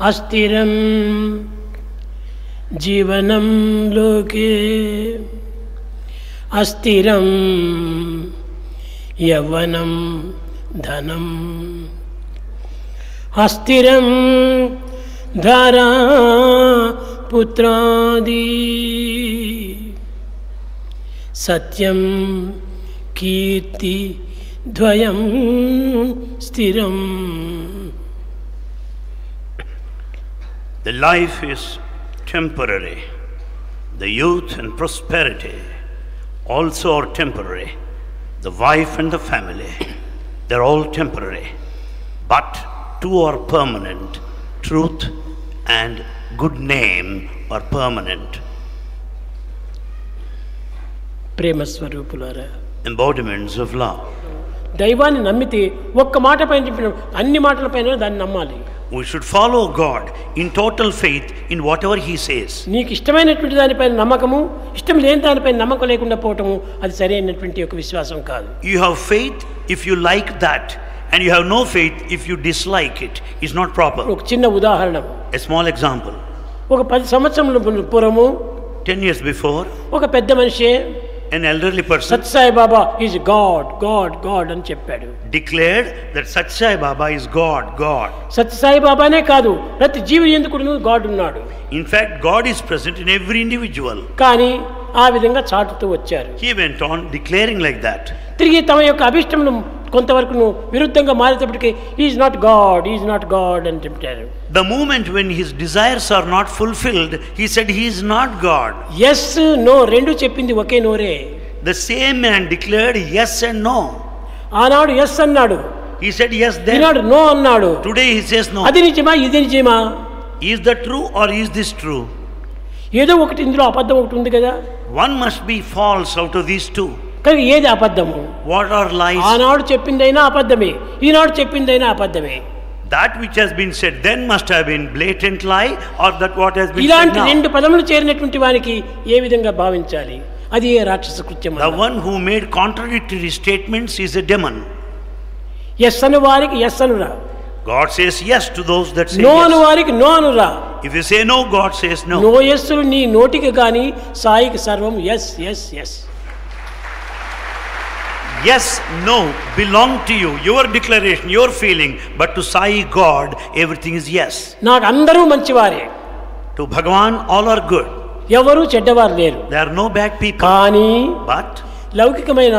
अस्थिरं जीवनं लोके अस्थिरं यौवनं धनम् अस्थिरं धारा पुत्रादि सत्यं कीर्ति द्वयं स्थिरम्. The life is temporary. The youth and prosperity also are temporary. The wife and the family, they're all temporary. But two are permanent. Truth and good name are permanent. ప్రేమ స్వరూపులారా, Embodiments of love. దైవాన్ని నమ్మితే ఒక్క మాట పైన చెప్పిన అన్ని మాటలపైన దాన్ని నమ్మాలి. We should follow God in total faith in whatever He says. నీకు ఇష్టమైనటువంటి దానిపైన నమ్మకము, ఇష్టం లేని దానిపైన నమ్మకం లేకుండా పోవటము అది సరైనటువంటి ఒక విశ్వాసం కాదు. You have faith if you like that, and you have no faith if you dislike it. It's not proper. ఒక చిన్న ఉదాహరణ, A small example. ఒక 10 సంవత్సరముల పూర్వము 10 years before, ఒక పెద్ద మనిషి an elderly person Satsai Baba is God God God అని చెప్పాడు. declared that Satsai Baba is God, God. సత్సాయి బాబానే కాదు, ప్రతి జీవి ఎందుకు గాడ్ ఉన్నాడు. In fact, God is present in every individual. కానీ ఆ విధంగా చాటుతూ వచ్చారు. He went on declaring like that. తిరిగి తమ యొక్క అభిష్టమును కొంతవరకు విరుద్ధంగా మారేటప్పటికీ is not God, is not God అని చెప్పారు. The moment when his desires are not fulfilled, he said he is not God. Yes no రెండు చెప్పింది ఒకే నోరే. The same man declared yes and no. ఆనాడు ఎస్ అన్నాడు, He said yes then. ఈనాడు no అన్నాడు. Today he says no. అది నిజమా ఇది నిజమా? Is that true or is this true? ఏదో ఒకటి ఇందులో అబద్ధం ఒకటి ఉంది కదా. One must be false out of these two. కానీ ఏది అబద్ధము? What are lies? ఆనాడు చెప్పిందైనా అబద్ధమే, ఈనాడు చెప్పిందైనా అబద్ధమే. That which has been said then must have been blatant lie, or that what has been said ఇలాంటి now. రెండు పదములు చేరినటువంటి వానికి ఏ విధంగా భావించాలి? అది ఏ రాక్షస కృత్యం. The one who made contradictory statements is a demon. Yes అను వారికి ఎస్ అనురా, God says yes to those that say no అను yes. వారికి నో అనురా. If you say no, God says no. No ఎస్సులు నీ నోటికి గాని సాయికి సర్వం yes yes yes. Yes, no belong to you, your declaration, your feeling, but to Sai God, everything is yes. నాకు అందరూ మంచివారే, To Bhagavan, all are good. ఎవరు చెడ్డవారు లేరు. There are no bad people. కానీ But లౌకికమైన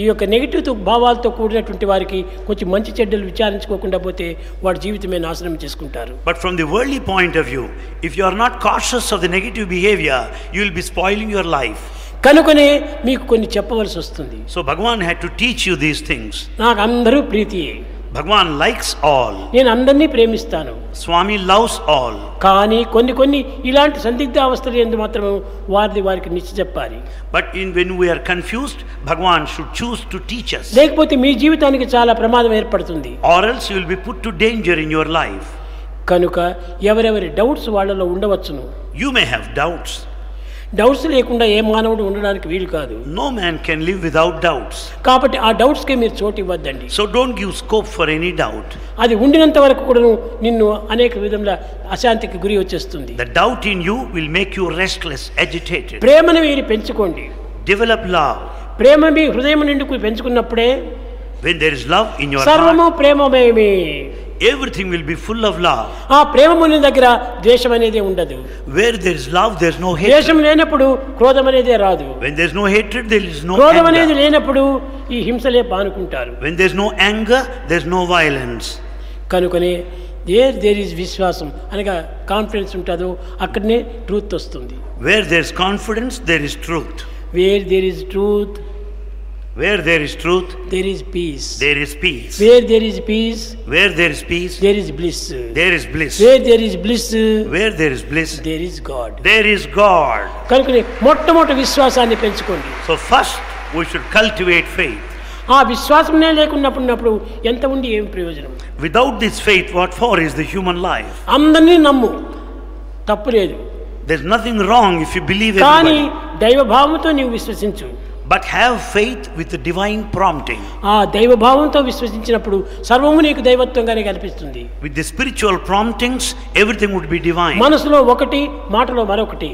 ఈ యొక్క నెగిటివ్ భావాలతో కూడినటువంటి వారికి కొంచెం మంచి చెడ్డలు విచారించుకోకుండా పోతే వాడి జీవితమే నాశనం చేసుకుంటారు. from the worldly point of view, if you are not cautious of the negative behavior, you will be spoiling your life. కనుకనే మీకు కొన్ని చెప్పవలసి వస్తుంది. So Bhagavan had to teach you these things. నాకు అందరూ ప్రీతియే, Bhagavan likes all. నేను అందరినీ ప్రేమిస్తాను. Swami loves all. కానీ కొన్ని ఇలాంటి సందిగ్ధ అవస్థలు ఎందు మాత్రం వారికి నిశ్చ చెప్పాలి. But when we are confused, Bhagavan should choose to teach us. లేకపోతే మీ జీవితానికి చాలా ప్రమాదం ఏర్పడుతుంది. Or else you will be put to danger in your life. కనుక ఎవరెవరి డౌట్స్ వాళ్ళలో ఉండవచ్చును. You may have doubts. Doubts లేకుండా ఏ మానవుడు ఉండడానికి వీలు కాదు. No man can live without doubts. కాబట్టి ఆ డౌట్స్కే మీరు చోటు ఇవ్వద్దండి. So don't give scope for any doubt. అది ఉండినంత వరకు కూడా నిన్ను అనేక విధంగా అశాంతికి గురి వచ్చేస్తుంది. The doubt in you will make you restless, agitated. ప్రేమను మీరు పెంచుకోండి. Develop love. ప్రేమ మీ హృదయం నిండుకు పెంచుకున్నప్పుడే When there is love in your సర్వము heart, ప్రేమమయమే. everything will be full of love. ఆ ప్రేమ ఉన్న దగ్గర ద్వేషం అనేది ఉండదు. Where there is love, there is no ద్వేషం hatred. లేనప్పుడు క్రోధం అనేదే రాదు. When there is no hatred, there is no క్రోధం అనేది anger. లేనప్పుడు ఈ హింసలే పానుకుంటారు. When there is no anger, there is no violence. కనుకనే దేర్ ఈజ్ విశ్వాసం అనగా కాన్ఫిడెన్స్ ఉంటుందో అక్కడనే ట్రూత్ వస్తుంది. Where there is confidence, there is truth. Where there is truth, Where there is truth, there is peace. there is peace. Where there is peace, Where there is peace, there is bliss. there is bliss. Where there is bliss, Where there is bliss, there is God. there is God. కనుకనే మొట్టమొదటి విశ్వాసాన్ని పెంచుకోండి. So first, we should cultivate faith. ఆ విశ్వాసమే లేకున్నప్పుడు ఎంత ఉండి ఏం ప్రయోజనం? Without this faith, what for is the human life? అందరినీ నమ్ము, తప్పు లేదు. There's nothing wrong if you believe కానీ everybody. దైవభావంతో నీవు విశ్వసించు. but have faith with the divine prompting. ఆ దైవ భావంతో విశ్వసించినప్పుడు సర్వము నీకు దైవత్వంగానే కనిపిస్తుంది. With the spiritual promptings, everything would be divine. మనసులో ఒకటి, మాటలో మరొకటి.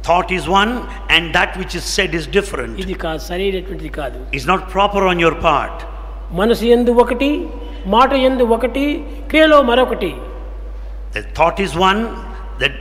Thought is one and that which is said is different. ఇది కాదు, సరైనటువంటిది కాదు. It's not proper on your part. మనసు యందు ఒకటి, మాట యందు ఒకటి, క్రియలో మరొకటి. The thought is one, that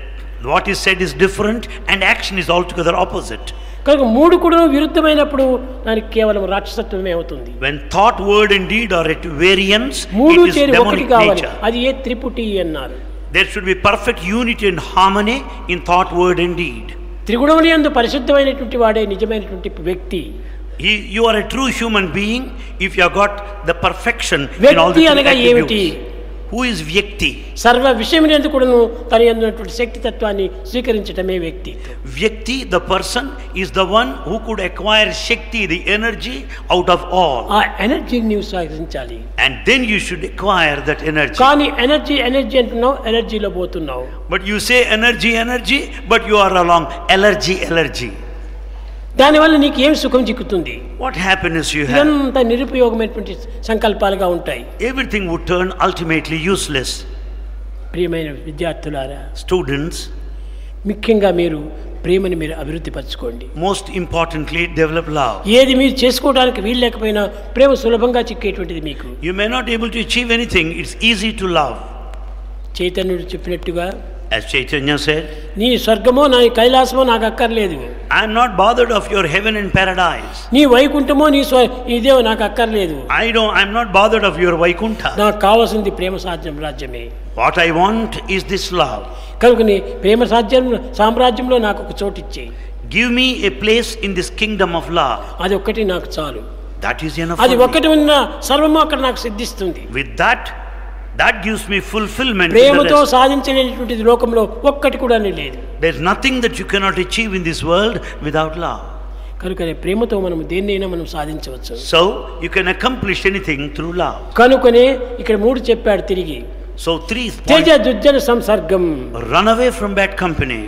what is said is different, and action is altogether opposite. కనుక మూడు కూడా విరుద్ధమైనప్పుడు దానికి కేవలం రాక్షసత్వమే అవుతుంది. When thought, word and deed are at variance, మూడు it is చేరి ఒకటి demonic కావాలి. nature. అది ఏ త్రిపుటి అన్నారు. There should be perfect unity and harmony in thought, word and deed. త్రిగుణముల యందు పరిశుద్ధమైనటువంటి వాడే నిజమైనటువంటి వ్యక్తి. You are a true human being if you have got the perfection in all the వ్యక్తి three అనగా ఏమిటి? attributes. Who is Vyakti? సర్వ విషయమునందు కూడాను తన యందు ఉన్నటువంటి శక్తి తత్వాన్ని స్వీకరించడమే వ్యక్తి. Vyakti, the person, is the one who could acquire Shakti, the energy, out of all. ఆ ఎనర్జీని నీవు స్వీకరించాలి. And then you should acquire that energy. కానీ ఎనర్జీ అంటున్నావు, ఎనర్జీలో పోతున్నావు. But you say energy, but you are along allergy. దానివల్ల నీకు ఏం సుఖం చిక్కుతుంది? What happiness you have? ఇదంతా నిరుపయోగమైనటువంటి సంకల్పాలుగా ఉంటాయి. Everything would turn ultimately useless. ప్రియమైన విద్యార్థులారా, Students, ముఖ్యంగా మీరు ప్రేమని మీరు అభివృద్ధి పరచుకోండి. most importantly, develop love. ఏది మీరు చేసుకోవడానికి వీలు లేకపోయినా ప్రేమ సులభంగా చిక్కేటువంటిది మీకు. You may not be able to achieve anything. It's easy to love. చైతన్యుడు చెప్పినట్టుగా, As Chaitanya said, నీ స్వర్గమో నా కైలాసమో నాకు అక్కర్లేదు. I am not bothered of your heaven and paradise. నీ వైకుంఠమో నీ ఇదే నాకు అక్కర్లేదు. I'm not bothered of your Vaikuntha. నాకు కావాల్సింది ప్రేమ రాజ్యమే. What I want is this love. కనుక నీ ప్రేమ సామ్రాజ్యంలో నాకు ఒక చోటు ఇచ్చేయి. Give me a place in this kingdom of love. అది ఒక్కటి నాకు చాలు. That is enough అది for me. ఒక్కటి ఉన్న సర్వము అక్కడ నాకు సిద్ధిస్తుంది. With that gives me fulfillment. ప్రేమతో సాధించలేనటువంటిది లోకంలో ఒక్కటి కూడా లేదు. There's nothing that you cannot achieve in this world without love. కనుకనే ప్రేమతో మనం దేన్నైనా మనం సాధించవచ్చు. So you can accomplish anything through love. కనుకనే ఇక్కడ మూడు చెప్పాడు తిరిగి. So 3 Teja points. దుర్జన సంసర్గం. Run away from bad company.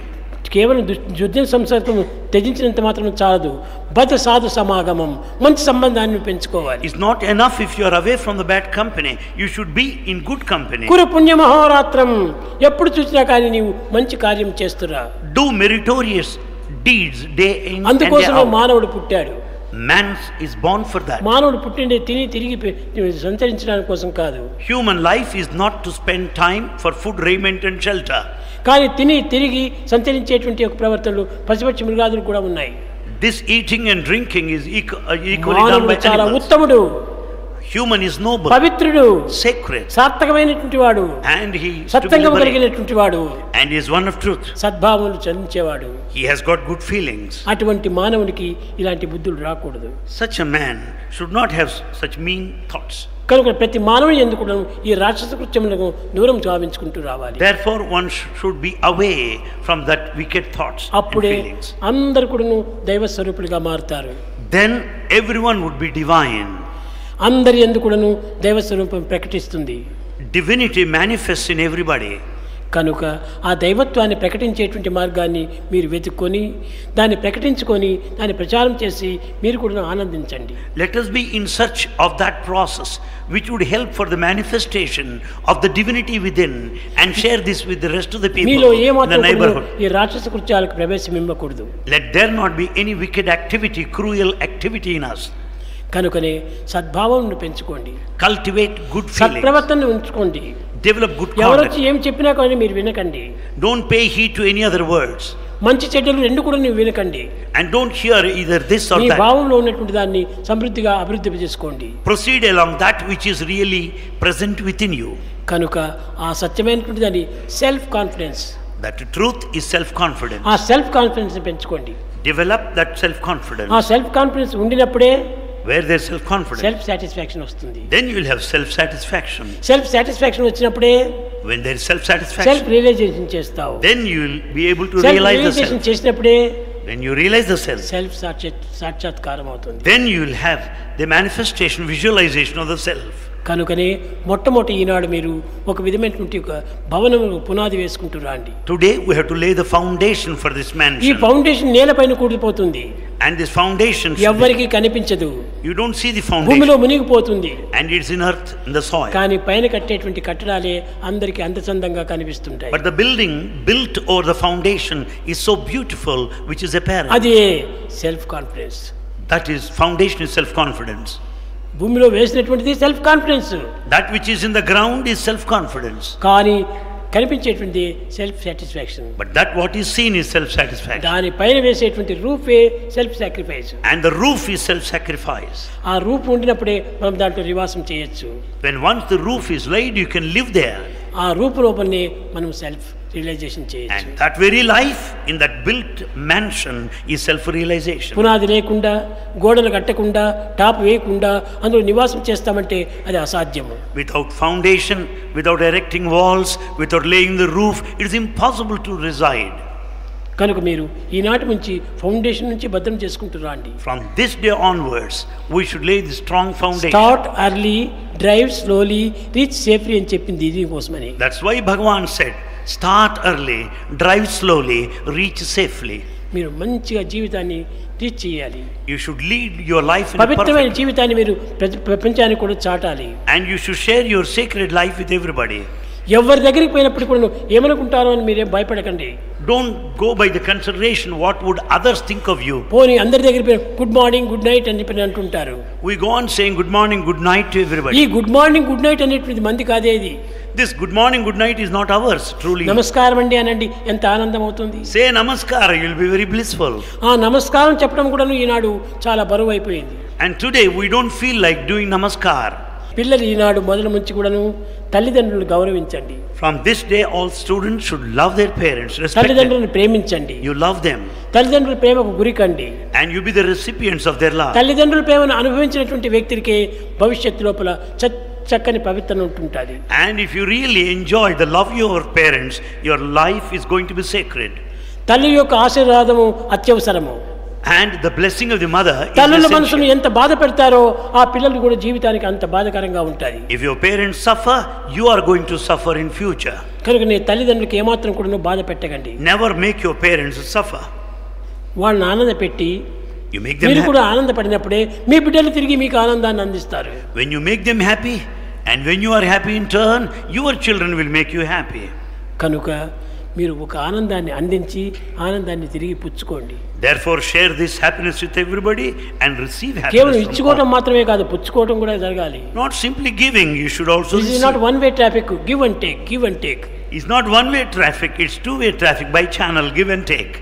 కేవలం దుర్జన సంసర్గం త్యజించినంత మాత్రం చాలదు. బద్ధ సాధు సమాగమం, మంచి సంబంధాన్ని పెంచుకోవాలి. It's not enough if you are away from the bad company. You should be in good company. కురు పుణ్య మహోరాత్రం, ఎప్పుడు చూసినా కానీ నీవు మంచి కార్యం చేస్తురా. Do meritorious deeds day in and day అందుకోసం out. మానవుడు పుట్టాడు. Man is born for that. మానవుడు పుట్టిండే తిరిగి సంచరించడానికి కోసం కాదు. Human life is not to spend time for food, raiment and shelter. కానీ తిరిగి సంచరించేటువంటి ఒక ప్రవర్తనలు పశుపక్షి మృగాదులు కూడా ఉన్నాయి. This eating and drinking is equally done మానవుడు by చాలా animals. ఉత్తముడు, Human is noble, పవిత్రుడు, sacred, సార్థకమైనటువంటి వాడు, and he is to be సత్సంగం liberated. కలిగినటువంటి వాడు, And he is one of truth. సద్భావములు చందించేవాడు. He has got good feelings. అటువంటి మానవునికి ఇలాంటి బుద్ధులు రాకూడదు. Such a man should not have such mean thoughts. కనుక ప్రతి మానవుని ఎందుకు ఈ రాక్షస కృత్యములకు దూరం గావించుకుంటూ రావాలి. Therefore one should be away from that wicked thoughts and అప్పుడే feelings. అందరు కూడా దైవ స్వరూపులుగా మారుతారు. Then everyone would be divine. అందరి ఎందుకు దైవ స్వరూపం ప్రకటిస్తుంది. Divinity manifests in everybody. కనుక ఆ దైవత్వాన్ని ప్రకటించేటువంటి మార్గాన్ని మీరు వెతుక్కొని దాన్ని ప్రకటించుకొని దాన్ని ప్రచారం చేసి మీరు కూడా ఆనందించండి. Let us be in search of that process which would help for the manifestation of the divinity within and share this with the rest of the people మీలో in the ఏమాత్రం neighborhood. ఈ రాక్షస కృత్యాలకు ప్రవేశం ఇవ్వకూడదు. Let there not be any wicked activity, cruel activity in us. కనుకనే సద్భావం పెంచుకోండి. Cultivate good feelings. సత్ప్రవర్తనను ఉంచుకోండి. Develop good ఎవరొచ్చి conduct. ఏం చెప్పినా కానీ మీరు వినకండి. Don't pay heed to any other words. మంచి చెడ్డలు రెండు కూడా నువ్వు వినకండి. And don't hear either this or me that. భావంలో ఉన్నటువంటి దాన్ని సమృద్ధిగా అభివృద్ధి చేసుకోండి. Proceed along that which is really present within you. కనుక ఆ సత్యమైనటువంటి దాన్ని self confidence, That truth is self-confidence. ఆ సెల్ఫ్ కాన్ఫిడెన్స్ పెంచుకోండి. Develop that self-confidence. ఆ సెల్ఫ్ కాన్ఫిడెన్స్ ఉండినప్పుడే Where there is self-confidence, self satisfaction వస్తుంది. then you will have self-satisfaction. Self satisfaction వచ్చినప్పుడే When there is self self-satisfaction, realization చేస్తావు. then you will be able to self realize the realization self. చేసినప్పుడే When you realize the self, self సాక్షాత్కారం అవుతుంది. then you will have the manifestation, visualization of the self. కనుకనే మొట్టమొదటి ఈనాడు మీరు ఒక విధమైనటువంటి ఒక భవనము పునాది వేసుకుంటూ రాండి. Today we have to lay the foundation for this ఈ mansion. ఫౌండేషన్ నేలపైన కూలిపోతుంది, And this foundation, ఎవ్వరికీ కనిపించదు, you don't see the భూమిలో foundation. మునిగిపోతుంది. And it's in earth, in the soil. కానీ పైన కట్టేటువంటి కట్టడాలే అందరికీ అందచందంగా కనిపిస్తుంటాయి. But the building built over the foundation is so beautiful, which is apparent. అదే self confidence. That is, foundation is self-confidence. భూమిలో వేసినటువంటిది self confidence, That which is in the ground is self-confidence. కానీ కనిపించేటువంటి self satisfaction. But that what is seen is self-satisfaction. దాని పైన వేసేటువంటి రూఫే self sacrifice. And the roof is self-sacrifice. ఆ roof ఉండినప్పుడే మనం దాంట్లో నివాసం చేయొచ్చు. When once the roof is laid, you can live there. ఆ రూపు లోపలనే మనం సెల్ఫ్ రియలైజేషన్ చేయొచ్చు. And that very life in that built mansion is self-realization. పునాది లేకుండా, గోడలు కట్టకుండా, టాప్ వేయకుండా అందులో నివాసం చేస్తామంటే అది అసాధ్యము. Without foundation, without erecting walls, without laying the roof, it is impossible to reside. కనుక మీరు ఈనాటి నుంచి ఫౌండేషన్ నుంచి భద్రం చేసుకుంటూ రండి. From this day onwards, we should lay the strong foundation. Start early, drive slowly, reach safely అని చెప్పింది దీనికోసమని. That's why Bhagavan said, start early, drive slowly, reach safely. మీరు మంచిగా జీవితాన్ని రీచ్ చేయాలి. You should lead your life in a పవిత్రమైన perfect, జీవితాన్ని మీరు ప్రపంచానికి కూడా చాటాలి. and you should share your sacred life with everybody. ఎవరి దగ్గరికి పోయినప్పుడు కూడా ఏమనుకుంటారో అని మీరేం భయపడకండి. Don't go by the consideration what would others think of you. పోనీ అందరి దగ్గరికి పోయి గుడ్ మార్నింగ్ గుడ్ నైట్ అని చెప్పి అంటుంటారు. We go on saying good morning, good night to ఈ everybody. Good morning good night అనేటువంటిది మంది కాదే. ఇది This good morning, good night is not ours, truly. నమస్కారం అండి అనండి, ఎంత ఆనందం అవుతుంది. Say namaskar, you'll be very blissful. ఆ నమస్కారం చెప్పడం కూడా ఈనాడు చాలా బరువు అయిపోయింది. And today we don't feel like doing namaskar. పిల్లలు ఈనాడు మొదలు నుంచి కూడాను తల్లిదండ్రులను గౌరవించండి. From this day, all students should love their parents, respect them. తల్లిదండ్రులను ప్రేమించండి. You love them, తల్లిదండ్రుల ప్రేమకు గురికండి. and you be the recipients of their love. తల్లిదండ్రుల ప్రేమను అనుభవించినటువంటి వ్యక్తికి భవిష్యత్తు లోపల చక్కని పవిత్రత ఉంటుంటుంది. And if you really enjoy the love of your parents, your life is going to be sacred. తల్లి యొక్క ఆశీర్వాదము అత్యవసరము. And the blessing of the mother is తల్లుల మనసును essential. ఎంత బాధ పెడతారో ఆ పిల్లలు కూడా జీవితానికి అంత బాధకరంగా ఉంటుంది. If your parents suffer, you are going to suffer in future. కనుక నీ తల్లిదండ్రులకు ఏమాత్రం కూడా బాధ పెట్టకండి. Never make your parents suffer. వాళ్ళని ఆనంద పెట్టి You make them మీరు happy. కూడా ఆనందపడినప్పుడే మీ బిడ్డలు తిరిగి మీకు ఆనందాన్ని అందిస్తారు. When you make them happy, and when you are happy in turn, your children will make you happy. కనుక మీరు ఒక ఆనందాన్ని అందించి ఆనందాన్ని తిరిగి పుచ్చుకోండి. Therefore, share this happiness with everybody and receive కేవలం happiness from ఇచ్చుకోవడం all. మాత్రమే కాదు, పుచ్చుకోవడం కూడా జరగాలి. Not simply giving, you should also this is not one way traffic, give and take, give and take. It's not one-way traffic, it's two-way traffic by channel, give and take.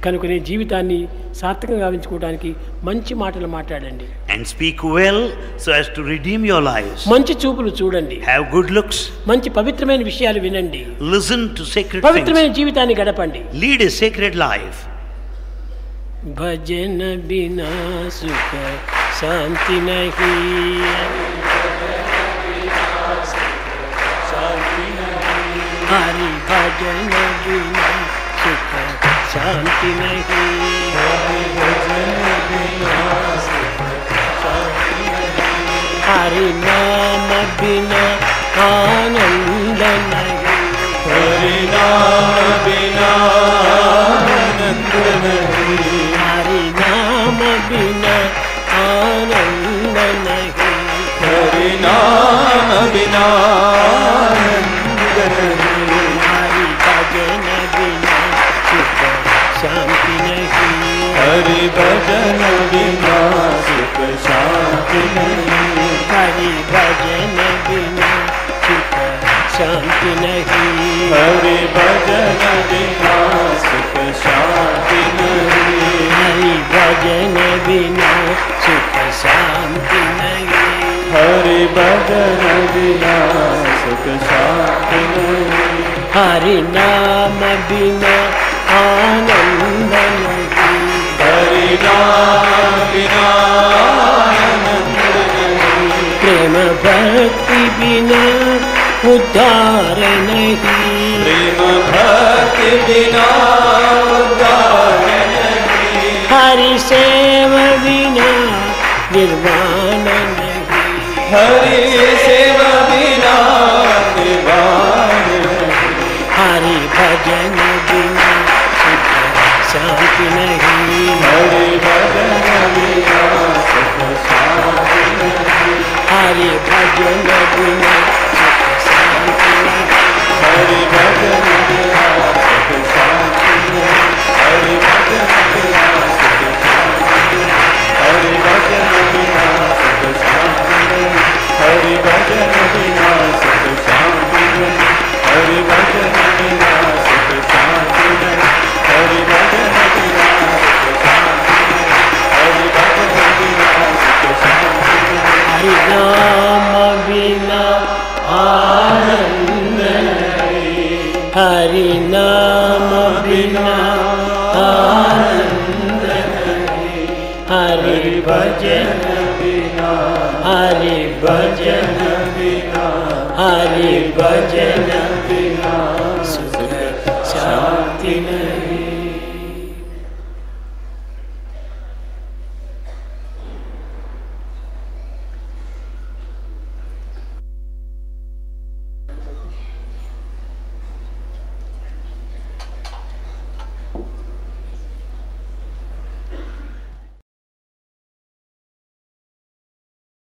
కనుక నీ జీవితాన్ని సార్థకంగా గావించుకోవడానికి మంచి మాటలు మాట్లాడండి. And speak well so as to redeem your lives. మంచి చూపులు చూడండి. Have good looks. మంచి పవిత్రమైన విషయాలు వినండి. Listen to sacred పవిత్రమైన things. జీవితాన్ని గడపండి. Lead a sacred life. భజన బినా సుఖ శాంతి నహీ, హరి భజన బినా సుఖ శాంతి నహీ, హరి నామ బినా ఆనంద నహీ, हरि नाम बिना आनंद नहीं, हरि नाम बिना आनंद नहीं, हरि नाम बिना आनंद नहीं, हरि भजन बिना सुख शांति नहीं, हरि भजन बिना सुख शांति नहीं, हरि भजन बिना सुख शांति नहीं, हरि भजन बिना सुख शांति नहीं, हरि भजन बिना सुख शांति नहीं, हरि भजन बिना सुख शांति नहीं, हरि नाम बिना आनंद नहीं, हरि नाम बिना आनंद नहीं, प्रेम भक्ति बिना उद्धार नहीं, प्रेम भक्ति बिना उद्धार नहीं, हरि सेवा बिना निर्वाण नहीं, हरि सेवा बिना निवार हरि भजन बिना सुख शांति नहीं, हरि भजन बिना सुख शांति नहीं, हरि भजन बिना सुख शांति नहीं, हरि भजन बिना सुख शांति नहीं, हरि भजन बिना सुख शांति नहीं, हरि भजन बिना सुख शांति नहीं, हरि भजन बिना सुख शांति नहीं, हरि भजन बिना सुख शांति नहीं, हरि भजन बिना सुख शांति नहीं, हरि भजन बिना सुख शांति नहीं, हरि नाम बिना आनंद नहीं, हरि नाम बिना आनंद नहीं, हरि भजन बिना हरि भजन बिना हरि भजन बिना सुख शांति नहीं।